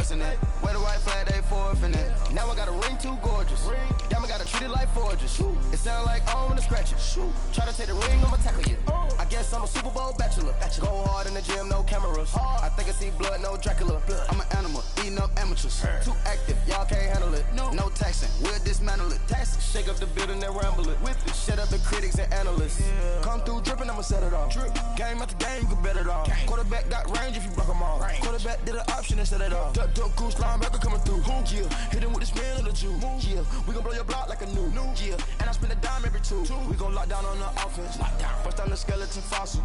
forcing it. Where the white flag, they forfeiting it. Now I got a ring too gorgeous. Damn, I gotta treat it like forges. It sound like I'm gonna scratch it. Try to take the ring, I'ma tackle you. I guess I'm a Super Bowl bachelor. Go hard in the gym, no cameras. I think I see blood, no Dracula. I'm an animal, eating up amateurs. Too active, y'all can't handle it. No taxing, we'll dismantle it. Shake up the building and ramble it. Whip it, shut up the critics and analysts. Come through dripping, I'ma set it off. Game after game, you can bet it off. Quarterback got range if you block them off. Quarterback did an option and set it off. Duck goose linebacker coming through. Yeah, hit him with the spin of the Jew. Yeah, we gon' blow your block like a new. Yeah, and I spend a dime every two. We gon' lock down on the offense. Bust down the skeleton fossil.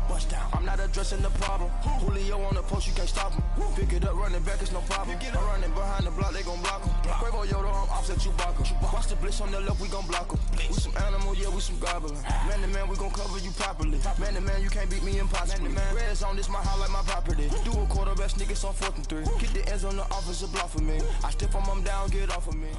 I'm not addressing the problem. Julio on the post, you can't stop him. Pick it up, running back, it's no problem. I'm running behind the block, they gon' block him. Quavo Yoda, I'm offset Chewbacca. Watch the blitz on the left, we gon' block him. We some animal, yeah, we some gobbler. Man to man, we gon' cover you properly. Man to man, you can't beat me impossibly. Red zone, this my highlight, my property. Do a quarterback sneakers on 4th and 3. Get the ends on the offensive block for me. I stiff them down, get off of me.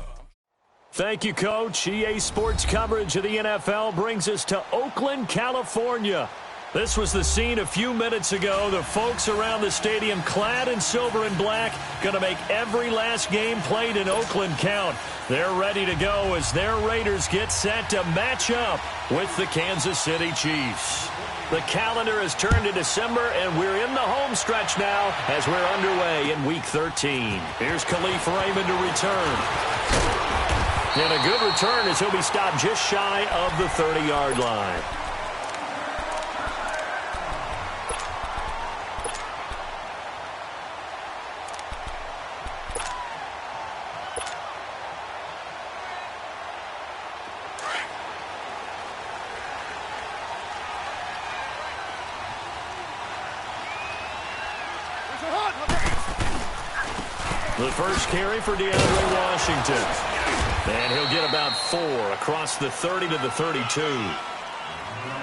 Thank you, Coach. EA Sports coverage of the NFL brings us to Oakland, California. This was the scene a few minutes ago. The folks around the stadium clad in silver and black going to make every last game played in Oakland count. They're ready to go as their Raiders get set to match up with the Kansas City Chiefs. The calendar has turned to December, and we're in the home stretch now as we're underway in Week 13. Here's Khalif Raymond to return. And a good return as he'll be stopped just shy of the 30-yard line. The first carry for DeAndre Washington. And he'll get about 4 across the 30 to the 32.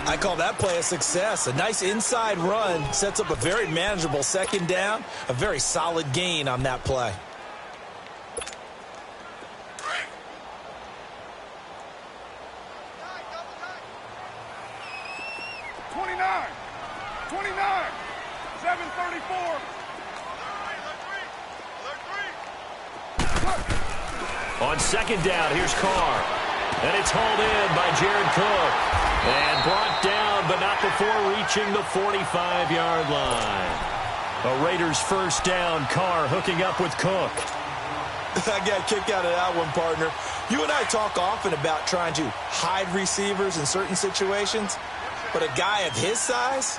I call that play a success. A nice inside run sets up a very manageable second down. A very solid gain on that play. On second down, here's Carr. And it's hauled in by Jared Cook. And brought down, but not before reaching the 45-yard line. A Raiders first down. Carr hooking up with Cook. I got a kick out of that one, partner. You and I talk often about trying to hide receivers in certain situations. But a guy of his size,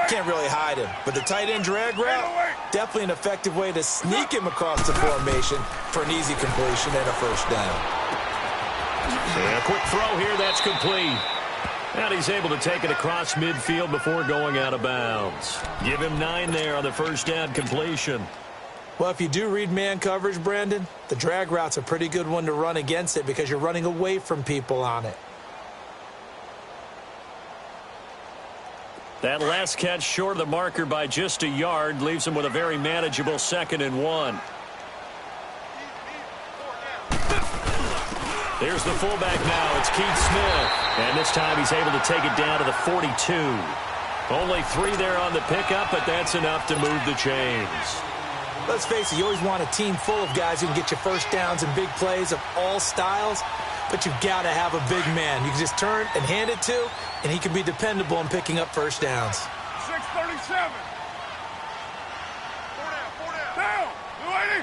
can't really hide him. But the tight end drag route, definitely an effective way to sneak him across the formation for an easy completion and a first down. And a quick throw here, that's complete. And he's able to take it across midfield before going out of bounds. Give him 9 there on the first down completion. Well, if you do read man coverage, Brandon, the drag route's a pretty good one to run against it because you're running away from people on it. That last catch short of the marker by just a yard leaves him with a very manageable 2nd and 1. There's the fullback now. It's Keith Smith. And this time he's able to take it down to the 42. Only 3 there on the pickup, but that's enough to move the chains. Let's face it, you always want a team full of guys who can get you first downs and big plays of all styles. But you've got to have a big man you can just turn and hand it to, and he can be dependable in picking up first downs. 637. 4 down. Down. 280.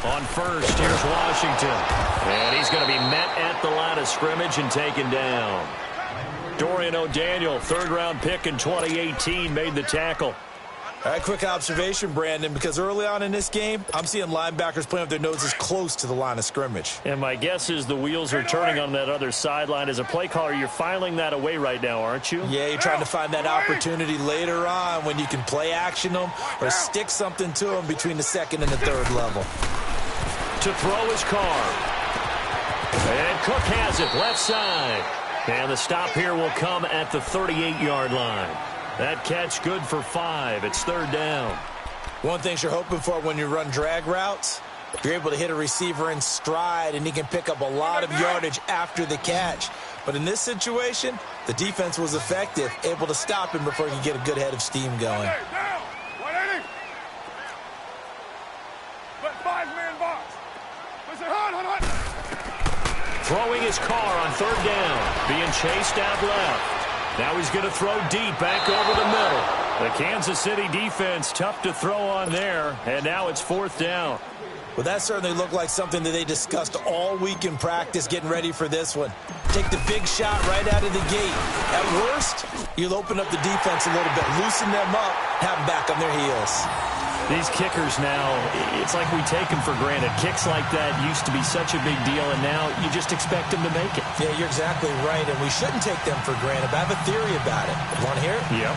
On first, here's Washington. And he's going to be met at the line of scrimmage and taken down. Dorian O'Daniel, 3rd-round pick in 2018, made the tackle. All right, quick observation, Brandon, because early on in this game, I'm seeing linebackers playing with their noses close to the line of scrimmage. And my guess is the wheels are turning on that other sideline. As a play caller, you're filing that away right now, aren't you? Yeah, you're trying to find that opportunity later on when you can play action them or stick something to them between the 2nd and the 3rd level. To throw is Carr. And Cook has it, left side. And the stop here will come at the 38-yard line. That catch good for 5. It's 3rd down. One thing you're hoping for when you run drag routes, you're able to hit a receiver in stride, and he can pick up a lot of yardage after the catch. But in this situation, the defense was effective, able to stop him before he could get a good head of steam going. Throwing his car on third down. Being chased out left. Now he's going to throw deep back over the middle. The Kansas City defense tough to throw on there. And now it's fourth down. Well, that certainly looked like something that they discussed all week in practice getting ready for this one. Take the big shot right out of the gate. At worst, you'll open up the defense a little bit, loosen them up, have them back on their heels. These kickers now, it's like we take them for granted. Kicks like that used to be such a big deal, and now you just expect them to make it. Yeah, you're exactly right, and we shouldn't take them for granted. But I have a theory about it. Want to hear it? Yep.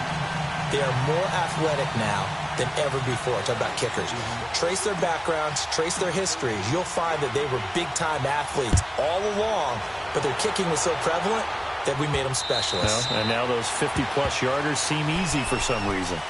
They are more athletic now than ever before. Talk about kickers. Trace their backgrounds, trace their histories. You'll find that they were big-time athletes all along, but their kicking was so prevalent that we made them specialists. Well, and now those 50-plus yarders seem easy for some reason.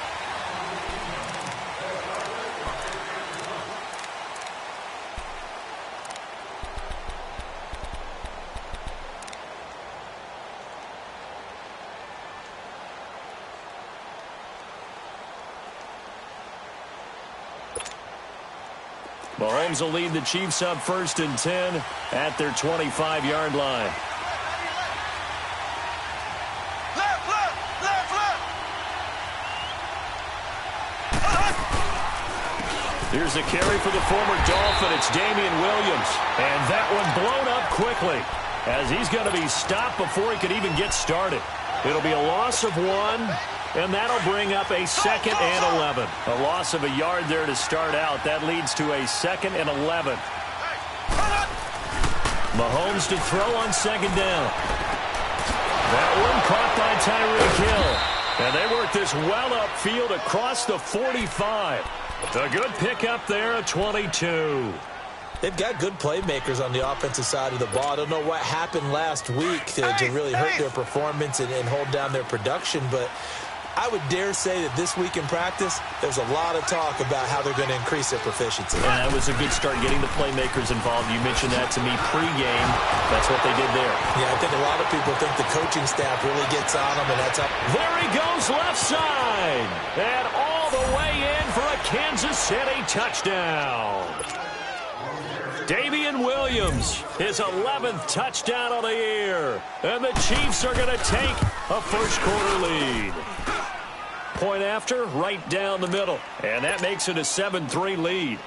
Mahomes will lead the Chiefs up 1st and 10 at their 25-yard line. Here's a carry for the former Dolphin. It's Damian Williams. And that one blown up quickly as he's going to be stopped before he could even get started. It'll be a loss of 1. And that'll bring up a 2nd and 11. A loss of a yard there to start out. That leads to a 2nd and 11. Mahomes to throw on 2nd down. That one caught by Tyreek Hill. And they work this well upfield across the 45. A good pickup there at 22. They've got good playmakers on the offensive side of the ball. I don't know what happened last week to really hurt their performance and hold down their production, but I would dare say that this week in practice, there's a lot of talk about how they're going to increase their proficiency. Yeah, that was a good start getting the playmakers involved. You mentioned that to me pregame. That's what they did there. Yeah, I think a lot of people think the coaching staff really gets on them, and that's how. There he goes left side. And all the way in for a Kansas City touchdown. Damian Williams, his 11th touchdown of the year. And the Chiefs are going to take a first-quarter lead. Point after, right down the middle. And that makes it a 7-3 lead.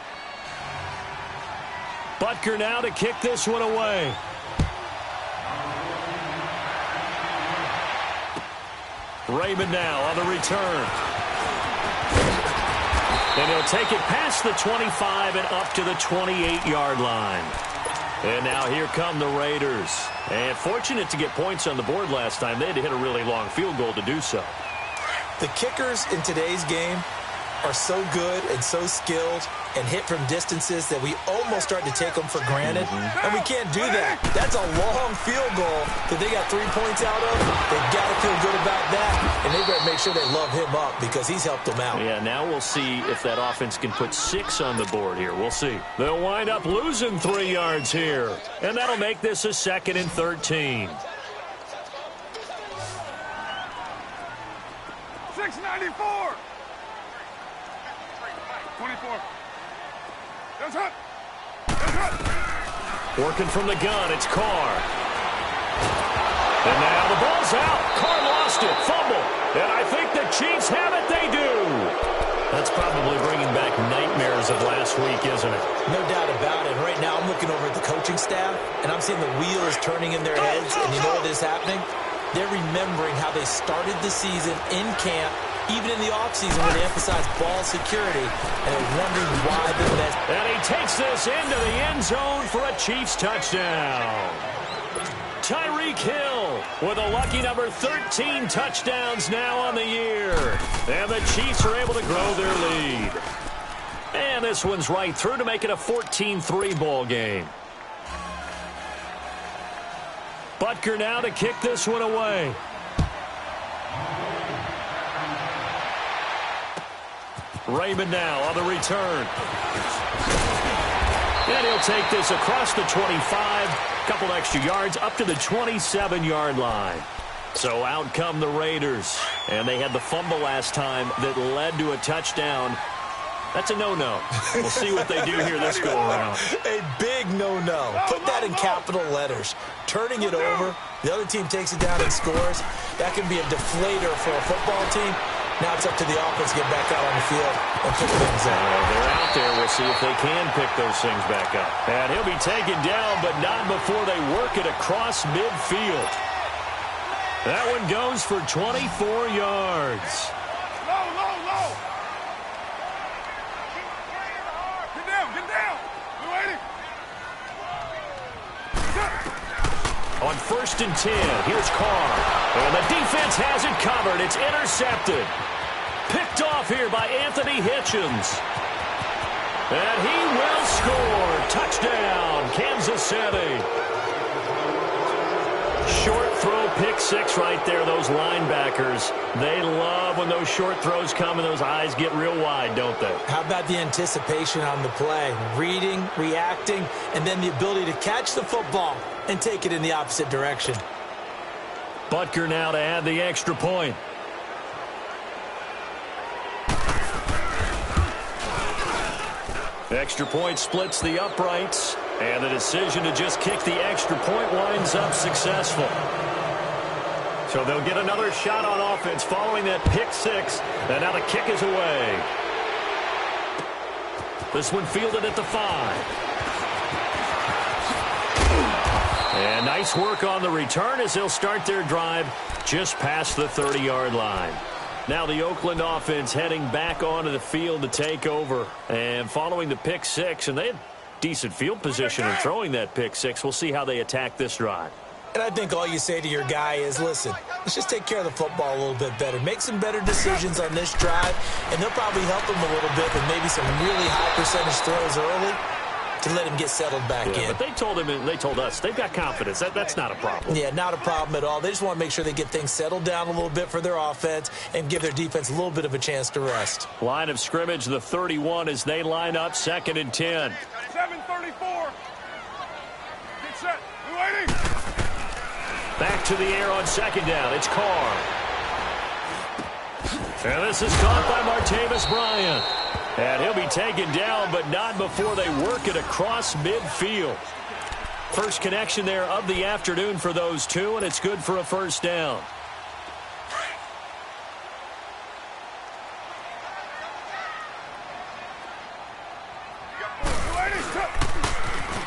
Butker now to kick this one away. Raymond now on the return. And he'll take it past the 25 and up to the 28-yard line. And now here come the Raiders. And fortunate to get points on the board last time. They had to hit a really long field goal to do so. The kickers in today's game are so good and so skilled and hit from distances that we almost start to take them for granted. And we can't do that. That's a long field goal that they got 3 points out of. They've got to feel good about that. And they better make sure they love him up because he's helped them out. Yeah, now we'll see if that offense can put 6 on the board here. We'll see. They'll wind up losing 3 yards here. And that'll make this a 2nd and 13. 694. 24. That's it. Working from the gun, it's Carr. And now the ball's out. Carr lost it. Fumble. And I think the Chiefs have it. They do. That's probably bringing back nightmares of last week, isn't it? No doubt about it. Right now I'm looking over at the coaching staff, and I'm seeing the wheel is turning in their heads. And you know what is happening? They're remembering how they started the season in camp, even in the offseason where they emphasized ball security, and they're wondering why the best. And he takes this into the end zone for a Chiefs touchdown. Tyreek Hill with a lucky number 13 touchdowns now on the year. And the Chiefs are able to grow their lead. And this one's right through to make it a 14-3 ball game. Butker now to kick this one away. Raymond now on the return. And he'll take this across the 25, couple extra yards, up to the 27-yard line. So out come the Raiders. And they had the fumble last time that led to a touchdown. That's a no-no. We'll see what they do here this go-around. A big no-no. Put that in capital letters. Turning it over, the other team takes it down and scores. That can be a deflator for a football team. Now it's up to the offense to get back out on the field and pick things up. They're out there. We'll see if they can pick those things back up. And he'll be taken down, but not before they work it across midfield. That one goes for 24 yards. Low. Get down. We're waiting. On 1st and 10, here's Carr. And the defense has it covered. It's intercepted. Picked off here by Anthony Hitchens. And he will score. Touchdown, Kansas City. Short throw, pick six right there. Those linebackers, they love when those short throws come and those eyes get real wide, don't they? How about the anticipation on the play? Reading, reacting, and then the ability to catch the football and take it in the opposite direction. Butker now to add the extra point. Extra point splits the uprights, and the decision to just kick the extra point winds up successful. So they'll get another shot on offense following that pick six, and now the kick is away. This one fielded at the 5. And nice work on the return as they'll start their drive just past the 30-yard line. Now the Oakland offense heading back onto the field to take over. And following the pick six, and they had decent field position in throwing that pick six. We'll see how they attack this drive. And I think all you say to your guy is, listen, let's just take care of the football a little bit better. Make some better decisions on this drive, and they'll probably help him a little bit with maybe some really high percentage throws early to let him get settled back in. But they told him, and they told us, they've got confidence. That's not a problem. Yeah, not a problem at all. They just want to make sure they get things settled down a little bit for their offense and give their defense a little bit of a chance to rest. Line of scrimmage, the 31 as they line up 2nd and 10. 7:34. Get set. We're waiting. Back to the air on 2nd down. It's Carr. And this is caught by Martavis Bryant. And he'll be taken down, but not before they work it across midfield. First connection there of the afternoon for those two, and it's good for a first down.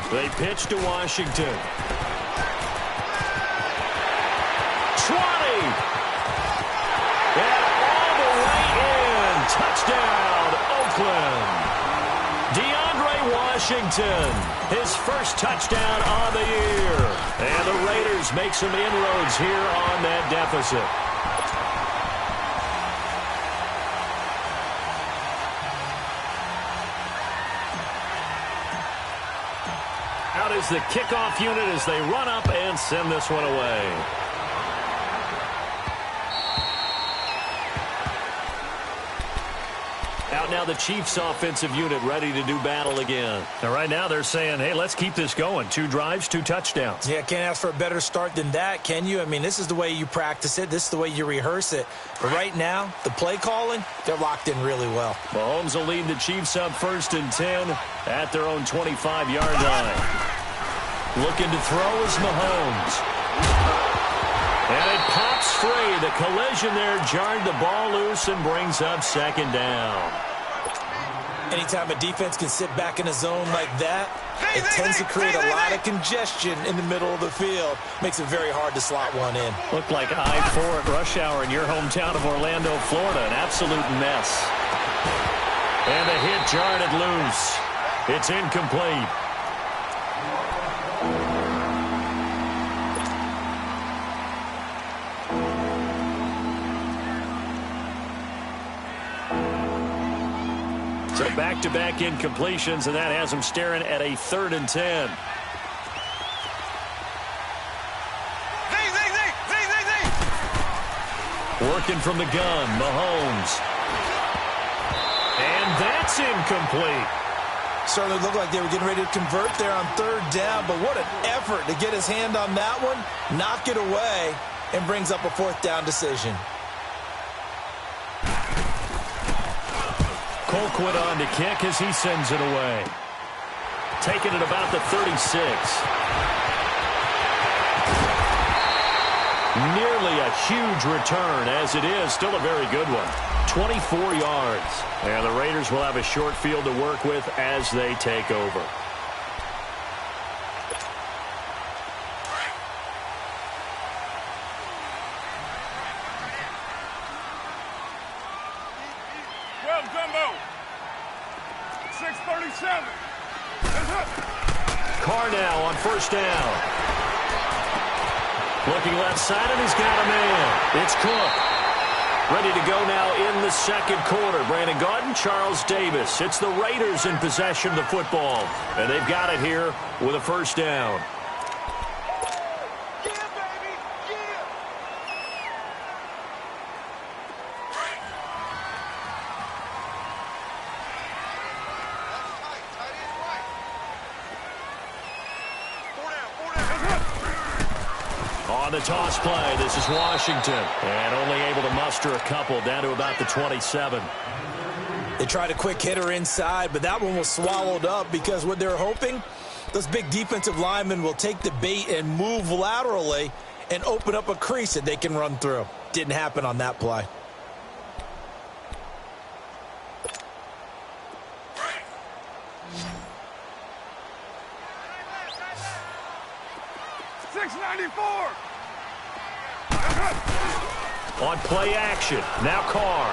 They pitch to Washington. 20! And all the way in. Touchdown, Oakland. DeAndre Washington, his first touchdown on the year. And the Raiders make some inroads here on that deficit. Out is the kickoff unit as they run up and send this one away. Out now the Chiefs offensive unit ready to do battle again. And right now they're saying, hey, let's keep this going. 2 drives, 2 touchdowns. Yeah, can't ask for a better start than that, can you? I mean, this is the way you practice it. This is the way you rehearse it. But right now, the play calling, they're locked in really well. Mahomes will lead the Chiefs up 1st and 10 at their own 25-yard line. Looking to throw is Mahomes. And it pops free. The collision there jarred the ball loose and brings up 2nd down. Anytime a defense can sit back in a zone like that, it tends to create a lot of congestion in the middle of the field. Makes it very hard to slot one in. Looked like I-4 at rush hour in your hometown of Orlando, Florida. An absolute mess. And the hit jarred it loose. It's incomplete. So back-to-back incompletions, and that has them staring at a 3rd and 10. Working from the gun, Mahomes. And that's incomplete. Certainly looked like they were getting ready to convert there on 3rd down, but what an effort to get his hand on that one, knock it away, and brings up a 4th down decision. Colquitt on to kick as he sends it away. Taking it about the 36. Nearly a huge return, as it is still a very good one. 24 yards. And the Raiders will have a short field to work with as they take over. Well, Jumbo. 6:37. Carr now on first down. Looking left side, and he's got a man. It's Cook. Ready to go now in the second quarter. Brandon Gaudin, Charles Davis. It's the Raiders in possession of the football. And they've got it here with a first down. On the toss play, this is Washington. And only able to muster a couple down to about the 27. They tried a quick hitter inside, but that one was swallowed up because what they're hoping, those big defensive linemen will take the bait and move laterally and open up a crease that they can run through. Didn't happen on that play. On play action, now Carr.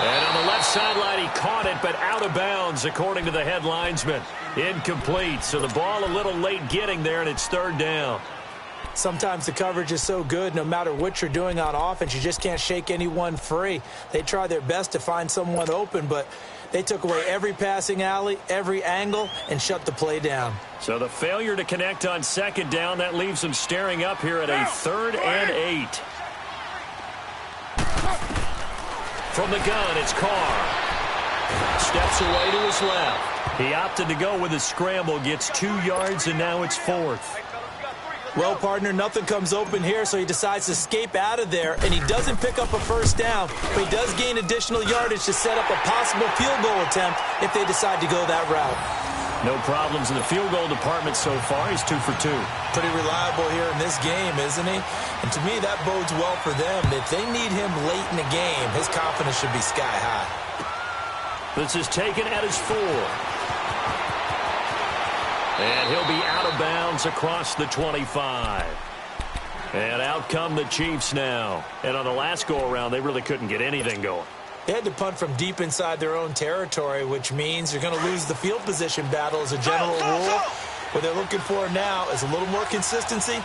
And on the left sideline, he caught it, but out of bounds, according to the head linesman. Incomplete, so the ball a little late getting there, and it's third down. Sometimes the coverage is so good, no matter what you're doing on offense, you just can't shake anyone free. They try their best to find someone open, but they took away every passing alley, every angle, and shut the play down. So the failure to connect on second down, that leaves them staring up here at a 3rd and 8. From the gun, it's Carr. Steps away to his left. He opted to go with a scramble, gets 2 yards, and now it's 4th. Well, partner, nothing comes open here, so he decides to escape out of there, and he doesn't pick up a first down, but he does gain additional yardage to set up a possible field goal attempt if they decide to go that route. No problems in the field goal department so far. He's 2 for 2. Pretty reliable here in this game, isn't he? And to me, that bodes well for them. If they need him late in the game, his confidence should be sky high. This is taken at his 4. And he'll be out of bounds across the 25. And out come the Chiefs now. And on the last go-around, they really couldn't get anything going. They had to punt from deep inside their own territory, which means you're going to lose the field position battle as a general rule. What they're looking for now is a little more consistency,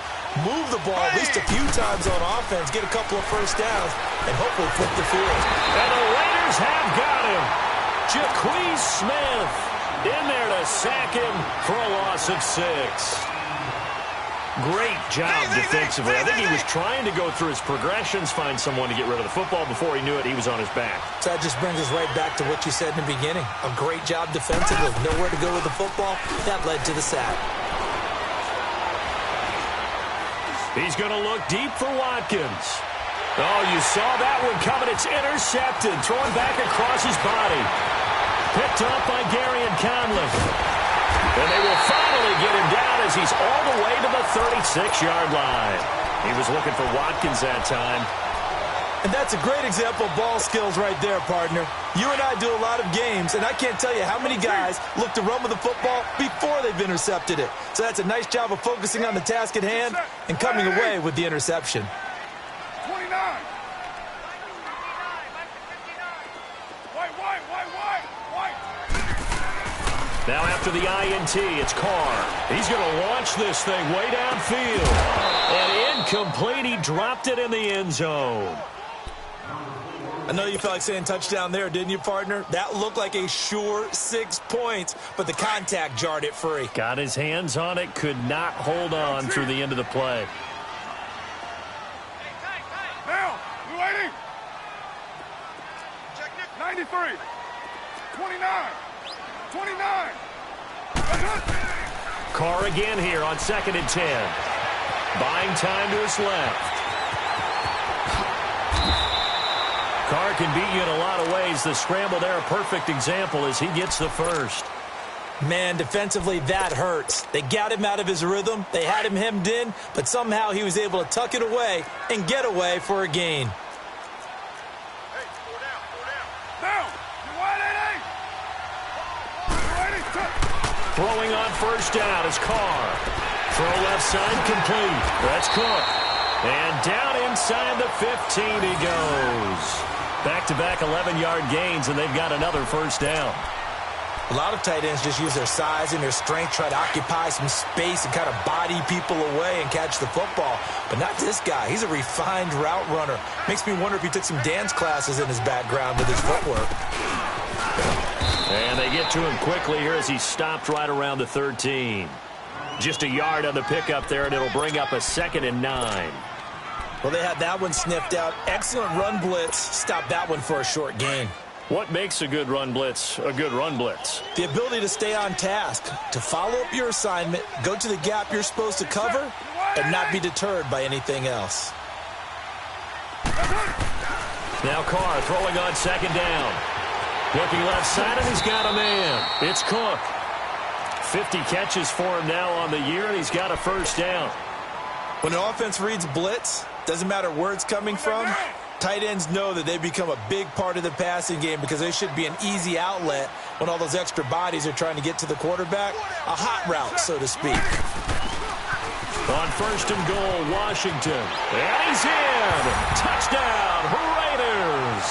move the ball at least a few times on offense, get a couple of first downs, and hopefully flip the field. And the Raiders have got him. Jaquez Smith in there to sack him for a loss of 6. Great job defensively. I think he was trying to go through his progressions, find someone to get rid of the football. Before he knew it, he was on his back. So that just brings us right back to what you said in the beginning. A great job defensively. Nowhere to go with the football. That led to the sack. He's going to look deep for Watkins. Oh, you saw that one coming. It's intercepted. Thrown back across his body. Picked up by Gary and Conley. And they will finally get him down as he's all the way to the 36-yard line. He was looking for Watkins that time. And that's a great example of ball skills right there, partner. You and I do a lot of games, and I can't tell you how many guys look to run with the football before they've intercepted it. So that's a nice job of focusing on the task at hand and coming away with the interception. 29. Now after the INT, it's Carr. He's going to launch this thing way downfield. And incomplete. He dropped it in the end zone. I know you felt like saying touchdown there, didn't you, partner? That looked like a sure 6 points, but the contact jarred it free. Got his hands on it, could not hold on through the end of the play. Now, blue 80. 93. 29. 29. Carr again here on 2nd and 10. Buying time to his left. Carr can beat you in a lot of ways. The scramble there, a perfect example as he gets the first. Man, defensively, that hurts. They got him out of his rhythm. They had him hemmed in, but somehow he was able to tuck it away and get away for a gain. Hey, four down. Down. You wide, 8-8. Throwing on first down is Carr. Throw left side complete. That's Cook. And down inside the 15 he goes. Back-to-back 11-yard gains, and they've got another first down. A lot of tight ends just use their size and their strength, try to occupy some space and kind of body people away and catch the football. But not this guy. He's a refined route runner. Makes me wonder if he took some dance classes in his background with his footwork. And they get to him quickly here as he stopped right around the 13. Just a yard on the pickup there, and it'll bring up a 2nd and 9. Well, they had that one sniffed out. Excellent run blitz. Stop that one for a short gain. What makes a good run blitz a good run blitz? The ability to stay on task, to follow up your assignment, go to the gap you're supposed to cover, and not be deterred by anything else. Now Carr throwing on 2nd down. Looking left side, and he's got a man. It's Cook. 50 catches for him now on the year, and he's got a first down. When an offense reads blitz, doesn't matter where it's coming from, tight ends know that they become a big part of the passing game because they should be an easy outlet when all those extra bodies are trying to get to the quarterback. A hot route, so to speak. On 1st and goal, Washington. And he's in. Touchdown, Raiders.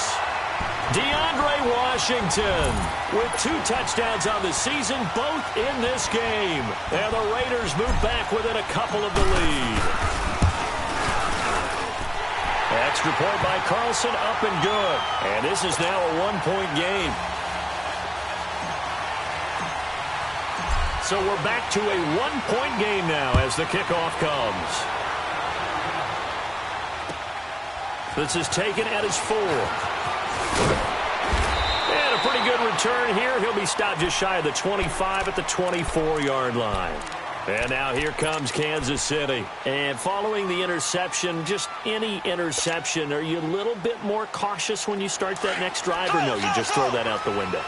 DeAndre Washington with 2 touchdowns on the season, both in this game. And the Raiders move back within a couple of the lead. Extra point by Carlson, up and good. And this is now a 1-point game. So we're back to a 1-point game now as the kickoff comes. This is taken at his 4. And a pretty good return here. He'll be stopped just shy of the 25 at the 24-yard line. And now here comes Kansas City. And following the interception, just any interception, are you a little bit more cautious when you start that next drive, or no, you just throw that out the window?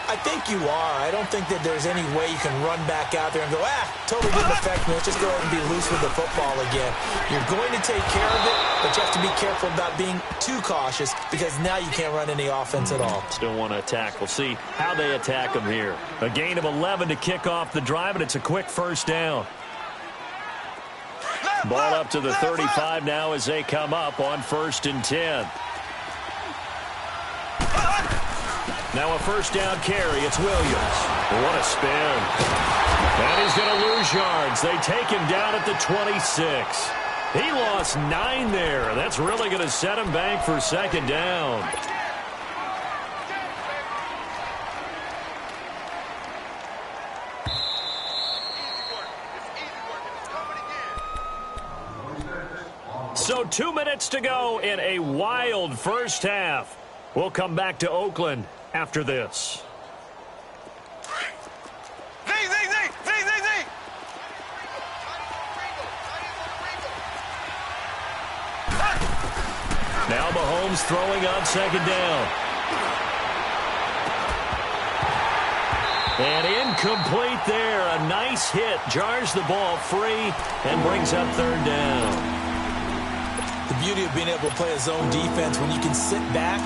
I think you are. I don't think that there's any way you can run back out there and go, totally didn't affect me. Let's just go ahead and be loose with the football again. You're going to take care of it, but you have to be careful about being too cautious because now you can't run any offense at all. Still want to attack. We'll see how they attack them here. A gain of 11 to kick off the drive, and it's a quick first down. Ball up to the 35 now as they come up on 1st and 10. Now a first down carry. It's Williams. What a spin. And he's going to lose yards. They take him down at the 26. He lost 9 there. That's really going to set him back for 2nd down. So 2 minutes to go in a wild first half. We'll come back to Oakland after this. Now Mahomes throwing on 2nd down. And incomplete there. A nice hit. Jars the ball free and brings up 3rd down. The beauty of being able to play a zone defense when you can sit back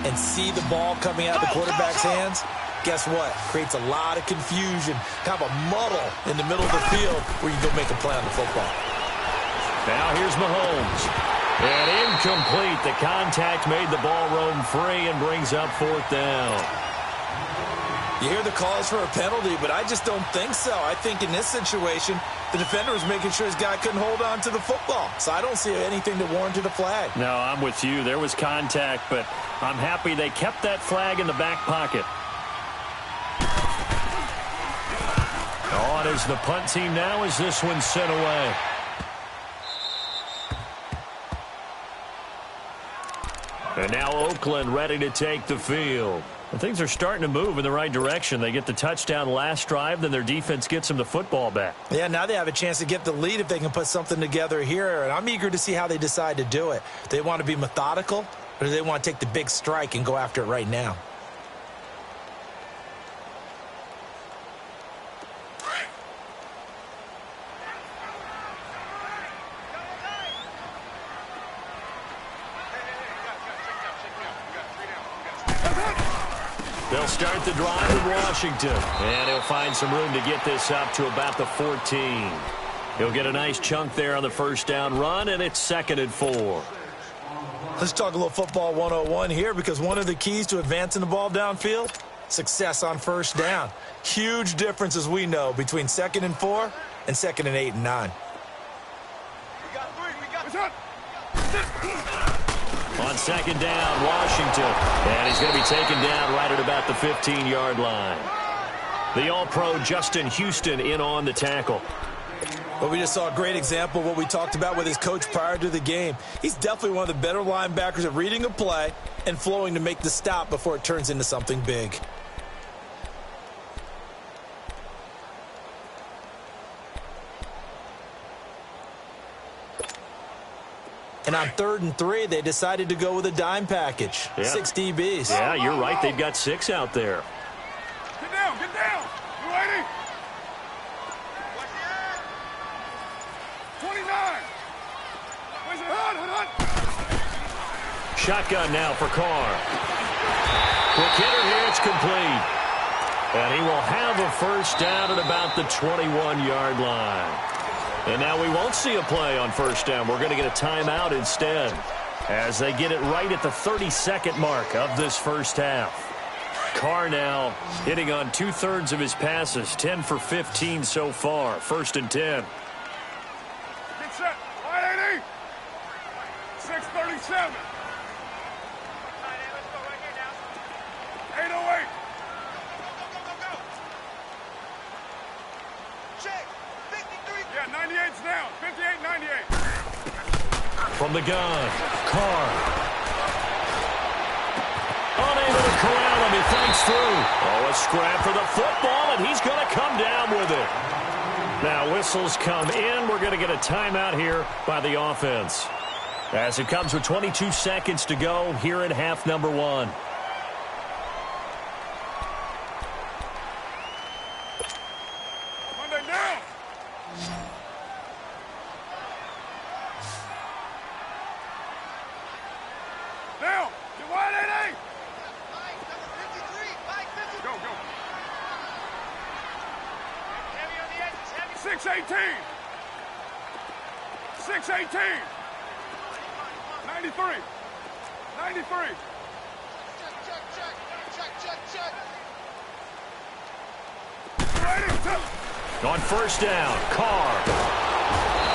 and see the ball coming out of the quarterback's hands, guess what? Creates a lot of confusion, kind of a muddle in the middle of the field where you go make a play on the football. Now here's Mahomes. And incomplete. The contact made the ball roam free and brings up 4th down. You hear the calls for a penalty, but I just don't think so. I think in this situation, the defender was making sure his guy couldn't hold on to the football. So I don't see anything that warranted a flag. No, I'm with you. There was contact, but I'm happy they kept that flag in the back pocket. On is the punt team now as this one's sent away. And now Oakland ready to take the field. And things are starting to move in the right direction. They get the touchdown last drive, then their defense gets them the football back. Yeah, now they have a chance to get the lead if they can put something together here, and I'm eager to see how they decide to do it. They want to be methodical, Or do they want to take the big strike and go after it right now? They'll start the drive in Washington. And he'll find some room to get this up to about the 14. He'll get a nice chunk there on the first down run, and it's 2nd and 4. Let's talk a little football 101 here, because one of the keys to advancing the ball downfield, success on first down. Huge difference, as we know, between 2nd and 4 and 2nd and 8 and 9. We got 3. We got 2. On 2nd down, Washington. And he's going to be taken down right at about the 15-yard line. The All-Pro Justin Houston in on the tackle. Well, we just saw a great example of what we talked about with his coach prior to the game. He's definitely one of the better linebackers at reading a play and flowing to make the stop before it turns into something big. And on 3rd and 3, they decided to go with a dime package. Yeah. 6 DBs. Yeah, you're right. They've got 6 out there. Get down, get down. You ready? 29. Where's it? Hut. Shotgun now for Carr. Quick hitter here. It's complete. And he will have a first down at about the 21-yard line. And now we won't see a play on first down. We're going to get a timeout instead as they get it right at the 32nd mark of this first half. Carr now hitting on 2/3 of his passes, 10 for 15 so far. 1st and 10. Get set. 580. 637. 808. Check. 53. Yeah, 98's down. 58, 98. From the gun, Carr. Unable to corral him. He thinks through. Oh, a scrap for the football, and he's going to come down with it. Now whistles come in. We're going to get a timeout here by the offense, as it comes with 22 seconds to go here in half number 1. Monday down. Down. Get wide, 88. Number 53. 550. Go. Heavy on the edges. Heavy. 618. 618. 93. 93. Check. Ready. On first down, Carr.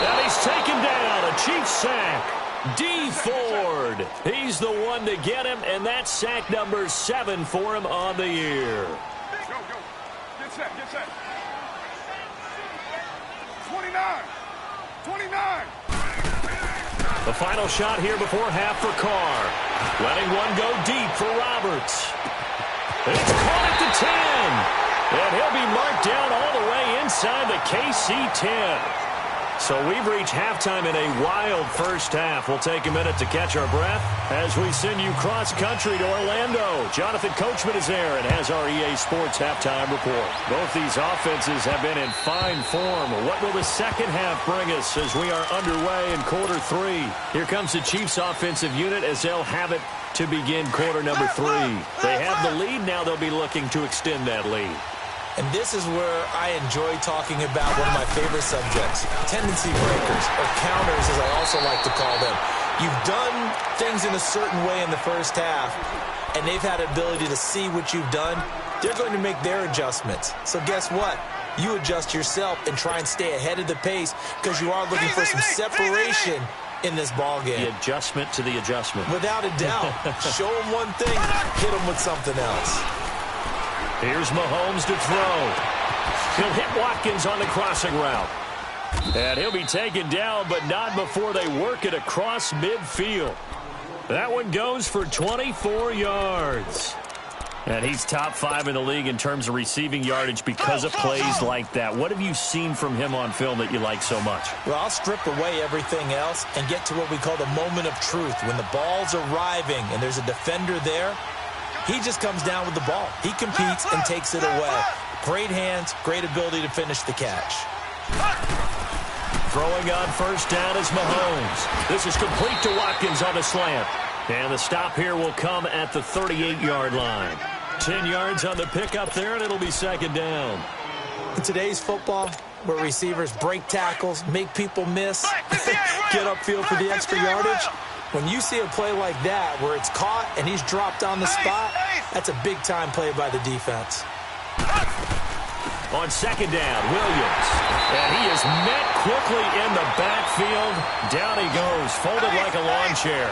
And he's taken down. A Chiefs sack. D. Ford. He's the one to get him, and that's sack number 7 for him on the year. Go. Get set. 29. The final shot here before half for Carr. Letting one go deep for Roberts. It's caught at the 10. And he'll be marked down all the way inside the KC 10. So we've reached halftime in a wild first half. We'll take a minute to catch our breath as we send you cross-country to Orlando. Jonathan Coachman is there and has our EA Sports halftime report. Both these offenses have been in fine form. What will the second half bring us as we are underway in quarter 3? Here comes the Chiefs offensive unit as they'll have it to begin quarter number 3. They have the lead. Now they'll be looking to extend that lead. And this is where I enjoy talking about one of my favorite subjects, tendency breakers, or counters as I also like to call them. You've done things in a certain way in the first half, and they've had ability to see what you've done. They're going to make their adjustments. So guess what? You adjust yourself and try and stay ahead of the pace because you are looking for some separation in this ball game. The adjustment to the adjustment. Without a doubt. Show them one thing, hit them with something else. Here's Mahomes to throw. He'll hit Watkins on the crossing route. And he'll be taken down, but not before they work it across midfield. That one goes for 24 yards. And he's top 5 in the league in terms of receiving yardage because of plays like that. What have you seen from him on film that you like so much? Well, I'll strip away everything else and get to what we call the moment of truth. When the ball's arriving and there's a defender there, he just comes down with the ball. He competes and takes it away. Great hands, great ability to finish the catch. Throwing on first down is Mahomes. This is complete to Watkins on the slant. And the stop here will come at the 38-yard line. 10 yards on the pickup there, and it'll be second down. In today's football, where receivers break tackles, make people miss, get upfield for the extra yardage, when you see a play like that where it's caught and he's dropped on the spot, that's a big-time play by the defense. On second down, Williams. And he is met quickly in the backfield. Down he goes, folded like a lawn chair.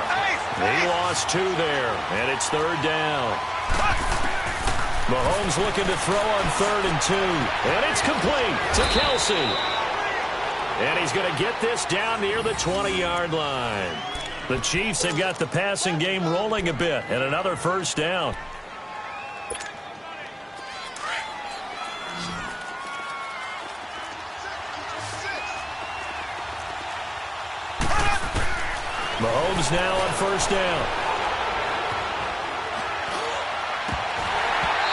He lost 2 there, and it's third down. Mahomes looking to throw on 3rd and 2. And it's complete to Kelsey. And he's going to get this down near the 20-yard line. The Chiefs have got the passing game rolling a bit, and another first down. Mahomes now on first down.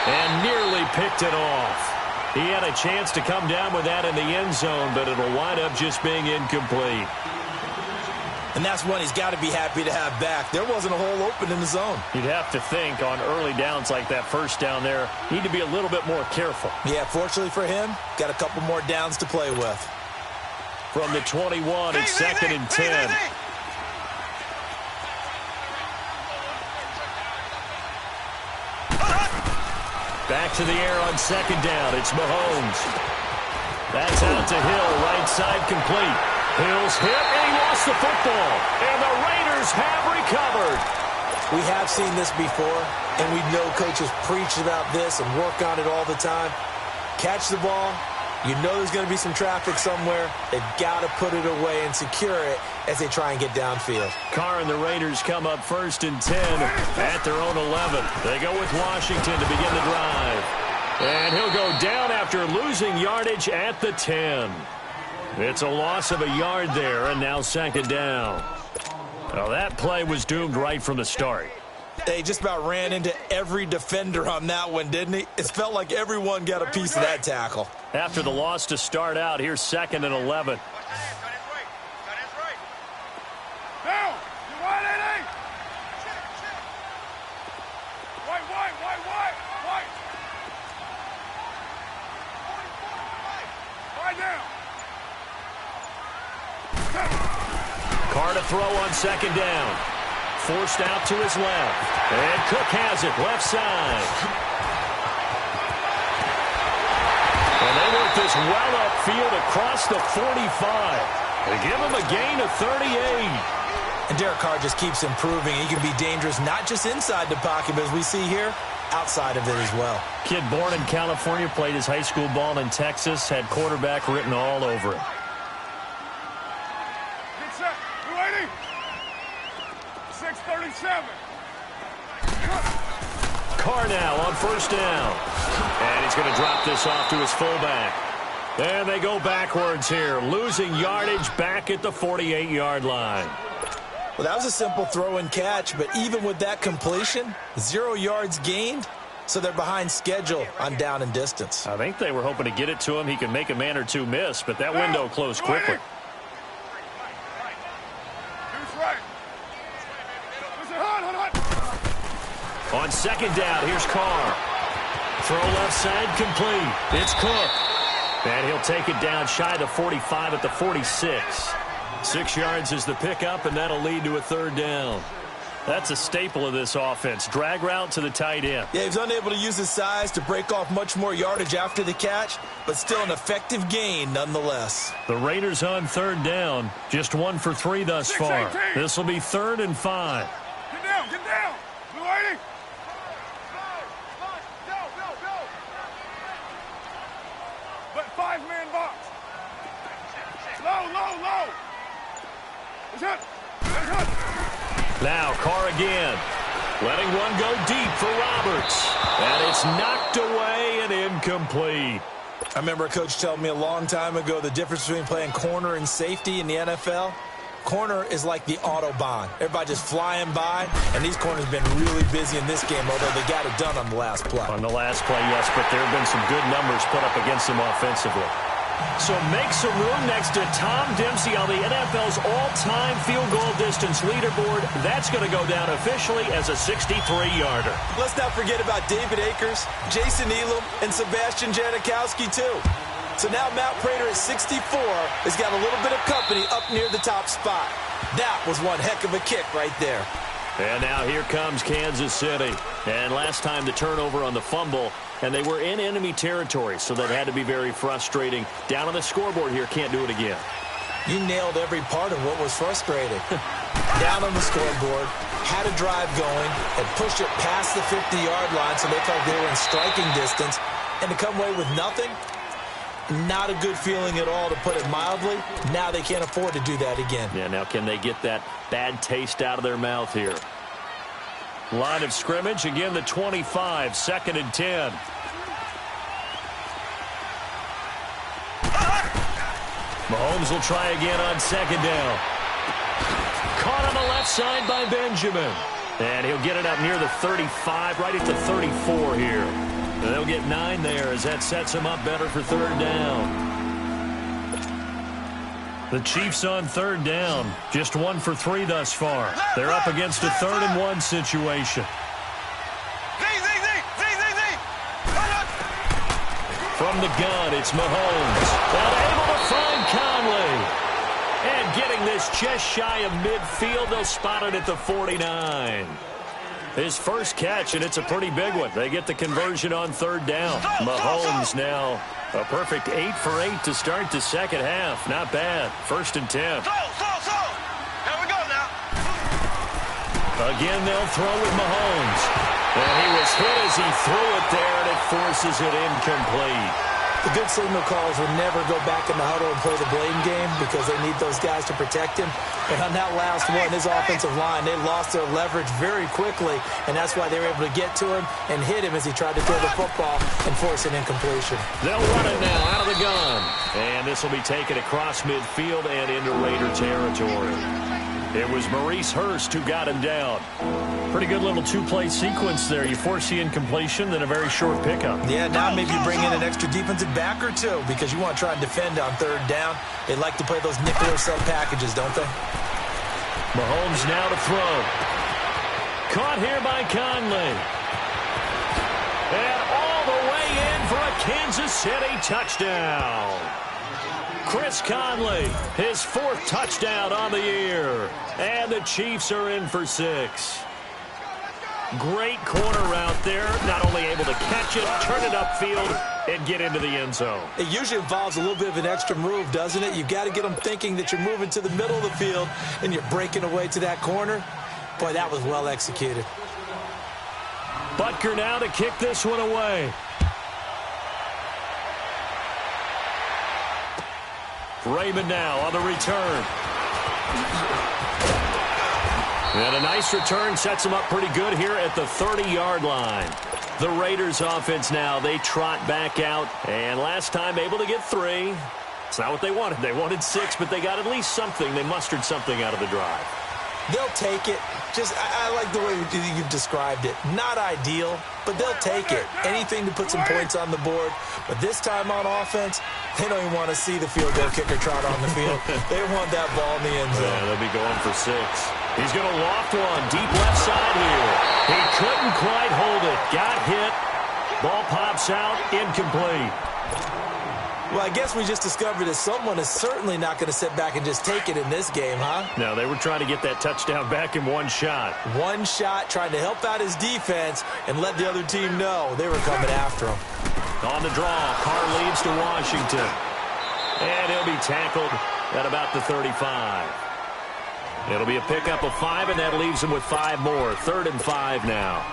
And nearly picked it off. He had a chance to come down with that in the end zone, but it'll wind up just being incomplete. And that's one he's got to be happy to have back. There wasn't a hole open in the zone. You'd have to think on early downs like that first down there, need to be a little bit more careful. Yeah, fortunately for him, got a couple more downs to play with. From the 21, it's second and 10. Back to the air on second down. It's Mahomes. That's out to Hill, right side complete. Hill's hit, and he lost the football. And the Raiders have recovered. We have seen this before, and we know coaches preach about this and work on it all the time. Catch the ball. You know there's going to be some traffic somewhere. They've got to put it away and secure it as they try and get downfield. Carr and the Raiders come up first and 10 at their own 11. They go with Washington to begin the drive. And he'll go down after losing yardage at the 10. It's a loss of a yard there, and now second down. Well, that play was doomed right from the start. They just about ran into every defender on that one, didn't he? It felt like everyone got a piece of that tackle. After the loss to start out, here's second and 11. Down! You wide, A.D.? White! Wide down! Carr to throw on second down. Forced out to his left. And Cook has it, left side. And they work this well upfield across the 45. They give him a gain of 38. And Derek Carr just keeps improving. He can be dangerous not just inside the pocket, but as we see here, outside of it as well. Kid born in California, played his high school ball in Texas, had quarterback written all over it. Get set. 280. 637. Carr now on first down. And he's going to drop this off to his fullback. And they go backwards here, losing yardage back at the 48-yard line. Well, that was a simple throw and catch, but even with that completion, 0 yards gained, so they're behind schedule on down and distance. I think they were hoping to get it to him. He could make a man or two miss, but that window closed quickly. On second down, here's Carr. Throw left side, complete. It's Cook. And he'll take it down shy of the 45 at the 46. 6 yards is the pickup, and that'll lead to a third down. That's a staple of this offense. Drag route to the tight end. Yeah, he's unable to use his size to break off much more yardage after the catch, but still an effective gain nonetheless. The Raiders on third down. Just 1 for 3 thus far. This will be 3rd and 5. Get down, get down. Blue 80. But 5-man box. Low. It's hit. Now Carr again. Letting one go deep for Roberts. And it's knocked away and incomplete. I remember a coach telling me a long time ago the difference between playing corner and safety in the NFL. Corner is like the Autobahn. Everybody just flying by, and these corners have been really busy in this game, although they got it done on the last play. On the last play, yes, but there have been some good numbers put up against them offensively. So make some room next to Tom Dempsey on the NFL's all-time field goal distance leaderboard. That's going to go down officially as a 63-yarder. Let's not forget about David Akers, Jason Elam, and Sebastian Janikowski, too. So now Matt Prater at 64 has got a little bit of company up near the top spot. That was one heck of a kick right there. And now here comes Kansas City. And last time the turnover on the fumble, and they were in enemy territory, so that had to be very frustrating. Down on the scoreboard here, can't do it again. You nailed every part of what was frustrating. Down on the scoreboard, had a drive going, and pushed it past the 50-yard line so they felt they were in striking distance, and to come away with nothing, not a good feeling at all, to put it mildly. Now they can't afford to do that again. Yeah, now can they get that bad taste out of their mouth here? Line of scrimmage, again the 25, 2nd and 10. Mahomes will try again on 2nd down. Caught on the left side by Benjamin. And he'll get it up near the 35, right at the 34 here. And they'll get 9 there as that sets him up better for 3rd down. The Chiefs on 3rd down. Just 1 for 3 thus far. They're up against a 3rd and 1 situation. From the gun, it's Mahomes. And able to find Conley. And getting this just shy of midfield, they'll spot it at the 49. His first catch, and it's a pretty big one. They get the conversion on 3rd down. Mahomes now a perfect 8 for 8 to start the second half. Not bad. 1st and 10. Here we go now. Again, they'll throw with Mahomes. And he was hit as he threw it there, and it forces it incomplete. The good signal callers will never go back in the huddle and play the blame game because they need those guys to protect him. And on that last one, his offensive line, they lost their leverage very quickly, and that's why they were able to get to him and hit him as he tried to throw the football and force an incompletion. They'll run it now out of the gun. And this will be taken across midfield and into Raider territory. It was Maurice Hurst who got him down. Pretty good little 2-play sequence there. You force the incompletion, then a very short pickup. Yeah, now maybe you bring in an extra defensive back or two because you want to try and defend on 3rd down. They like to play those nickel or sub packages, don't they? Mahomes now to throw. Caught here by Conley. And all the way in for a Kansas City touchdown. Chris Conley, his 4th touchdown on the year. And the Chiefs are in for 6. Great corner route there. Not only able to catch it, turn it upfield, and get into the end zone. It usually involves a little bit of an extra move, doesn't it? You've got to get them thinking that you're moving to the middle of the field and you're breaking away to that corner. Boy, that was well executed. Butker now to kick this one away. Raymond now on the return. And a nice return sets him up pretty good here at the 30-yard line. The Raiders offense now, they trot back out. And last time able to get 3. It's not what they wanted. They wanted 6, but they got at least something. They mustered something out of the drive. They'll take it. I like the way you've described it. Not ideal, but they'll take it. Anything to put some points on the board. But this time on offense, they don't even want to see the field goal kicker trot on the field. They want that ball in the end zone. Yeah, they'll be going for 6. He's going to loft one deep left side here. He couldn't quite hold it. Got hit. Ball pops out. Incomplete. Well, I guess we just discovered that someone is certainly not going to sit back and just take it in this game, huh? No, they were trying to get that touchdown back in one shot. One shot, trying to help out his defense and let the other team know they were coming after him. On the draw, Carr leads to Washington. And he'll be tackled at about the 35. It'll be a pickup of 5, and that leaves him with 5 more. 3rd and 5 now.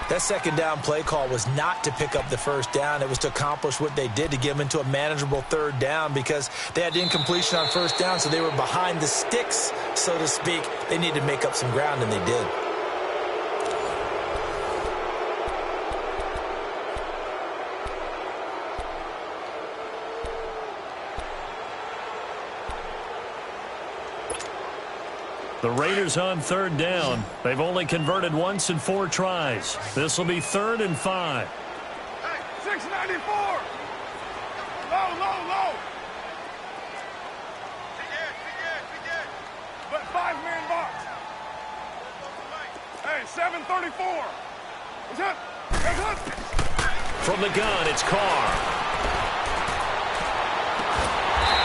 That 2nd down play call was not to pick up the 1st down. It was to accomplish what they did, to get them into a manageable 3rd down, because they had incompletion on 1st down, so they were behind the sticks, so to speak. They needed to make up some ground, and they did. The Raiders on third down. They've only converted once in 4 tries. This will be 3rd and 5. Hey, 694. Low, low, low. Be good. But 5-man box. Hey, 734. It's up. It's up. From the gun, it's Carr.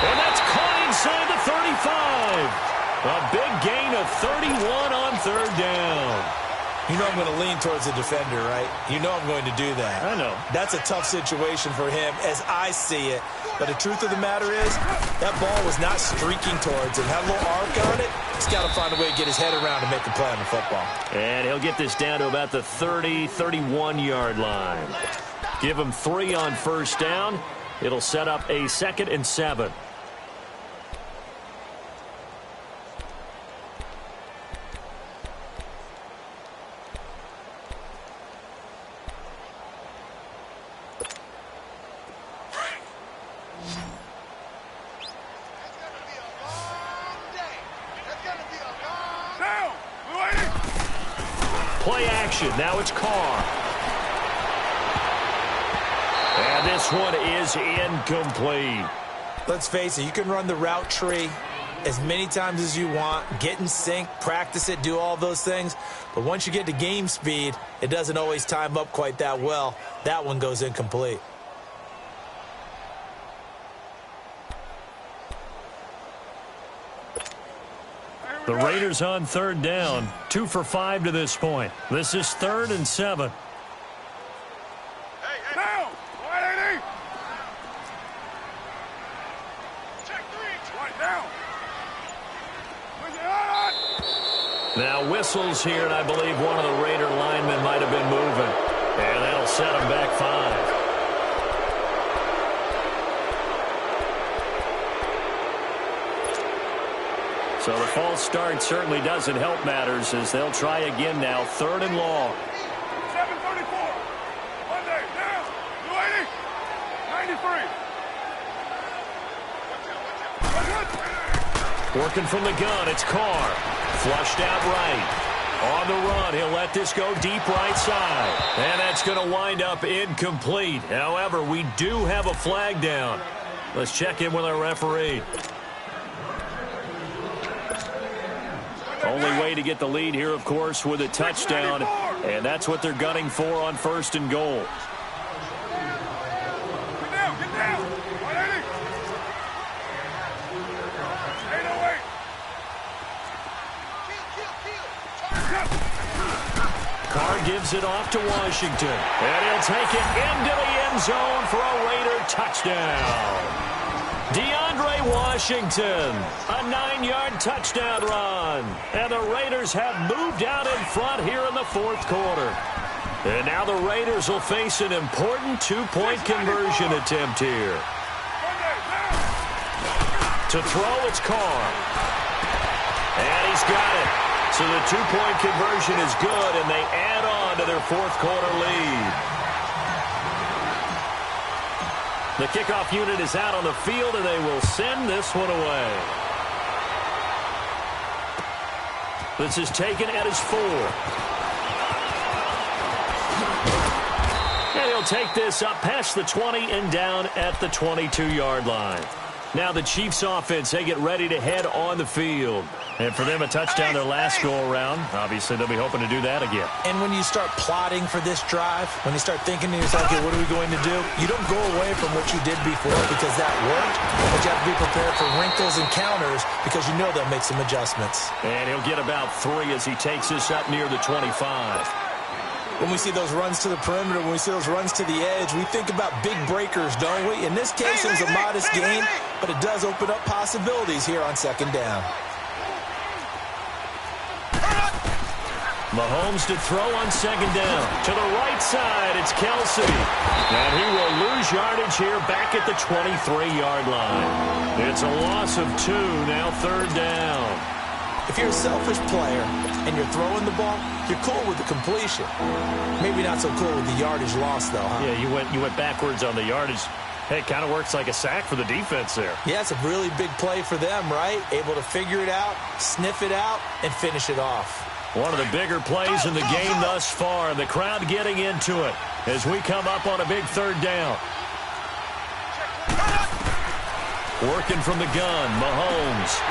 And that's caught inside the 35. A big gain of 31 on 3rd down. You know I'm going to lean towards the defender, right? You know I'm going to do that. I know. That's a tough situation for him as I see it. But the truth of the matter is, that ball was not streaking towards him. Had a little arc on it. He's got to find a way to get his head around and make a play on the football. And he'll get this down to about the 30, 31-yard line. Give him 3 on 1st down. It'll set up a 2nd and 7. Play action. Now it's Carr. And this one is incomplete. Let's face it, you can run the route tree as many times as you want, get in sync, practice it, do all those things. But once you get to game speed, it doesn't always time up quite that well. That one goes incomplete. The Raiders on 3rd down. 2 for 5 to this point. This is 3rd and 7. Hey, down. 180. Check 3. Right down. Now whistles here, and I believe one of the Raider linemen might have been moving. And that'll set them back 5. So the false start certainly doesn't help matters as they'll try again now. 3rd and long. 734. Monday, down. 280. 93. Working from the gun, it's Carr. Flushed out right. On the run, he'll let this go deep right side. And that's going to wind up incomplete. However, we do have a flag down. Let's check in with our referee. Only way to get the lead here, of course, with a touchdown. And that's what they're gunning for on 1st and goal. Get down, get down. 180. 808. Carr gives it off to Washington. And he'll take it into the end zone for a Raider touchdown. DeAndre Washington, a 9-yard touchdown run. And the Raiders have moved out in front here in the 4th quarter. And now the Raiders will face an important 2-point conversion attempt here. To throw, it's Carr. And he's got it. So the 2-point conversion is good, and they add on to their 4th quarter lead. The kickoff unit is out on the field, and they will send this one away. This is taken at his 4. And he'll take this up past the 20 and down at the 22-yard line. Now the Chiefs offense, they get ready to head on the field. And for them, a touchdown their last go-around. Obviously, they'll be hoping to do that again. And when you start plotting for this drive, when you start thinking to yourself, okay, what are we going to do? You don't go away from what you did before because that worked, but you have to be prepared for wrinkles and counters because you know they'll make some adjustments. And he'll get about 3 as he takes this up near the 25. When we see those runs to the perimeter, when we see those runs to the edge, we think about big breakers, don't we? In this case, it was a modest gain, but it does open up possibilities here on 2nd down. Mahomes to throw on 2nd down. To the right side, it's Kelsey. And he will lose yardage here back at the 23-yard line. It's a loss of 2, now 3rd down. If you're a selfish player and you're throwing the ball, you're cool with the completion. Maybe not so cool with the yardage loss, though, huh? Yeah, you went backwards on the yardage. Hey, it kind of works like a sack for the defense there. Yeah, it's a really big play for them, right? Able to figure it out, sniff it out, and finish it off. One of the bigger plays in the game thus far, and the crowd getting into it as we come up on a big third down. Working from the gun, Mahomes.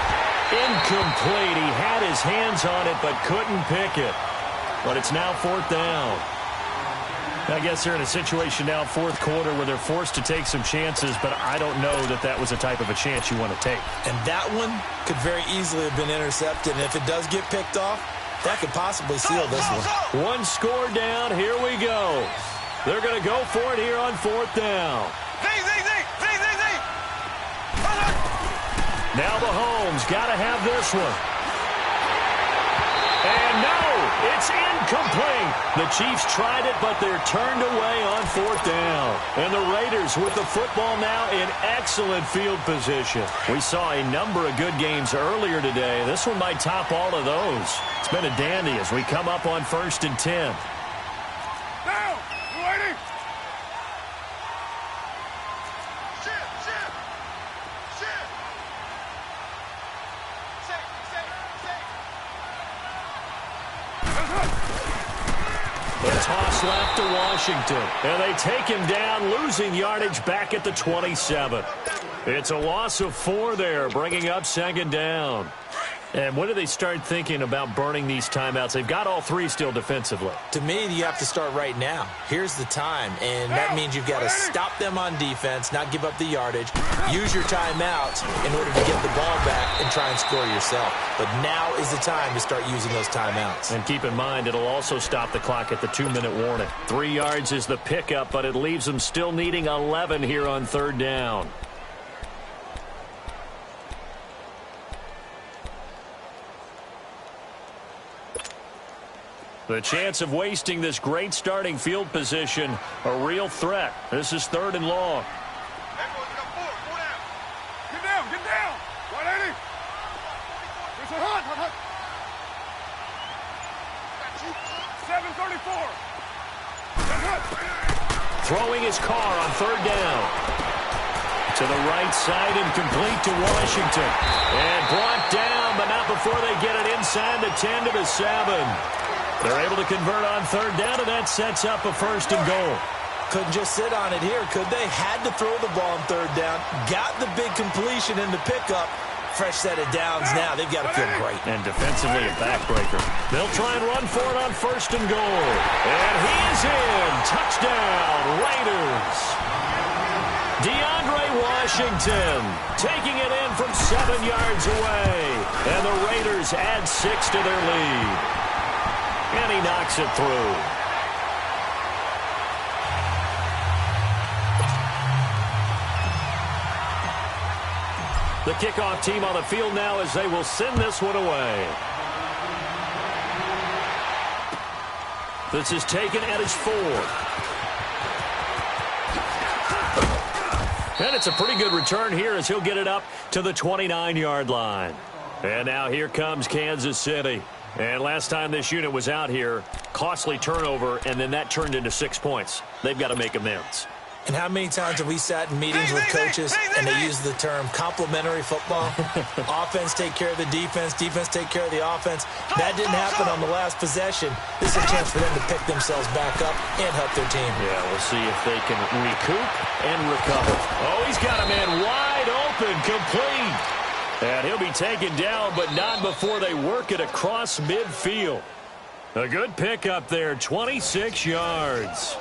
Incomplete. He had his hands on it but couldn't pick it. But it's now fourth down. I guess they're in a situation now, fourth quarter, where they're forced to take some chances, but I don't know that that was the type of a chance you want to take. And that one could very easily have been intercepted, and if it does get picked off, that could possibly seal this one. One score down. Here we go. They're going to go for it here on fourth down. Now Mahomes got to have this one. And no, it's incomplete. The Chiefs tried it, but they're turned away on fourth down. And the Raiders with the football now in excellent field position. We saw a number of good games earlier today. This one might top all of those. It's been a dandy as we come up on 1st and 10. Down! You ready? The toss left to Washington. And they take him down, losing yardage back at the 27. It's a loss of 4 there, bringing up second down. And when do they start thinking about burning these timeouts? They've got all 3 still defensively. To me, you have to start right now. Here's the time, and that means you've got to stop them on defense, not give up the yardage, use your timeouts in order to get the ball back and try and score yourself. But now is the time to start using those timeouts. And keep in mind, it'll also stop the clock at the 2-minute warning. 3 yards is the pickup, but it leaves them still needing 11 here on third down. The chance of wasting this great starting field position, a real threat. This is 3rd and long. Get down, get down! 180! It's a hot, hot, hot! 734! Throwing his car on third down. To the right side and complete to Washington. And brought down, but not before they get it inside the 10 to the 7. They're able to convert on third down, and that sets up a 1st and goal. Couldn't just sit on it here, could they? Had to throw the ball on third down. Got the big completion in the pickup. Fresh set of downs now. They've got to feel great. And defensively, a backbreaker. They'll try and run for it on 1st and goal. And he's in. Touchdown, Raiders. DeAndre Washington taking it in from 7 yards away. And the Raiders add 6 to their lead. And he knocks it through. The kickoff team on the field now as they will send this one away. This is taken at his 4. And it's a pretty good return here as he'll get it up to the 29-yard line. And now here comes Kansas City. And last time this unit was out here, costly turnover, and then that turned into 6 points. They've got to make amends. And how many times have we sat in meetings with coaches and they use the term complementary football? Offense take care of the defense, defense take care of the offense. That didn't happen on the last possession. This is a chance for them to pick themselves back up and help their team. Yeah, we'll see if they can recoup and recover. Oh, he's got a man wide open, complete. And he'll be taken down, but not before they work it across midfield. A good pickup there, 26 yards.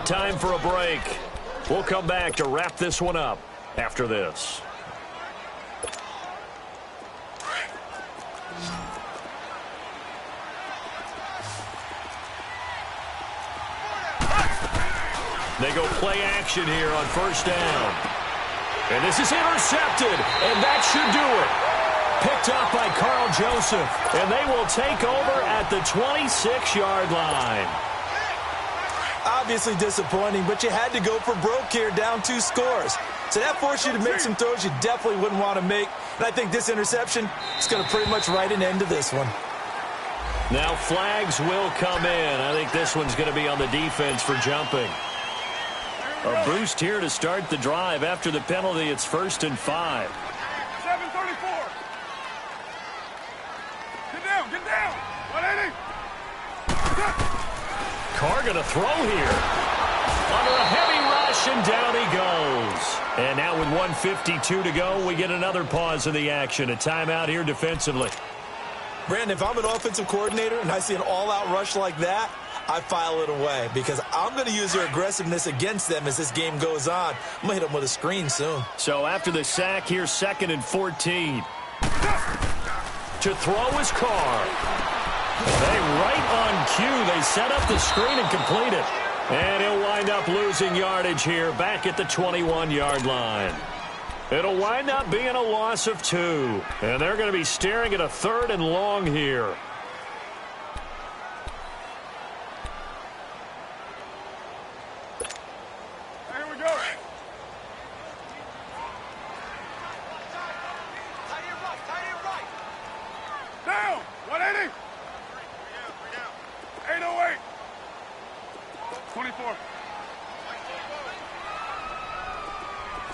Time for a break. We'll come back to wrap this one up after this. They go play action here on 1st down. And this is intercepted, and that should do it. Picked up by Carl Joseph, and they will take over at the 26-yard line. Obviously disappointing, but you had to go for broke here, down 2 scores. So that forced you to make some throws you definitely wouldn't want to make. And I think this interception is going to pretty much write an end to this one. Now flags will come in. I think this one's going to be on the defense for jumping. A boost here to start the drive. After the penalty, it's 1st and 5. 7:34. Get down, get down. 180. Carr going to throw here. Under a heavy rush, and down he goes. And now with 1:52 to go, we get another pause in the action. A timeout here defensively. Brandon, if I'm an offensive coordinator and I see an all-out rush like that, I file it away because I'm going to use their aggressiveness against them as this game goes on. I'm going to hit them with a screen soon. So after the sack, here's 2nd and 14. To throw is Carr. They right on cue. They set up the screen and complete it. And he'll wind up losing yardage here back at the 21-yard line. It'll wind up being a loss of 2. And they're going to be staring at a 3rd and long here. Here we go. Down. 180. 808. 24.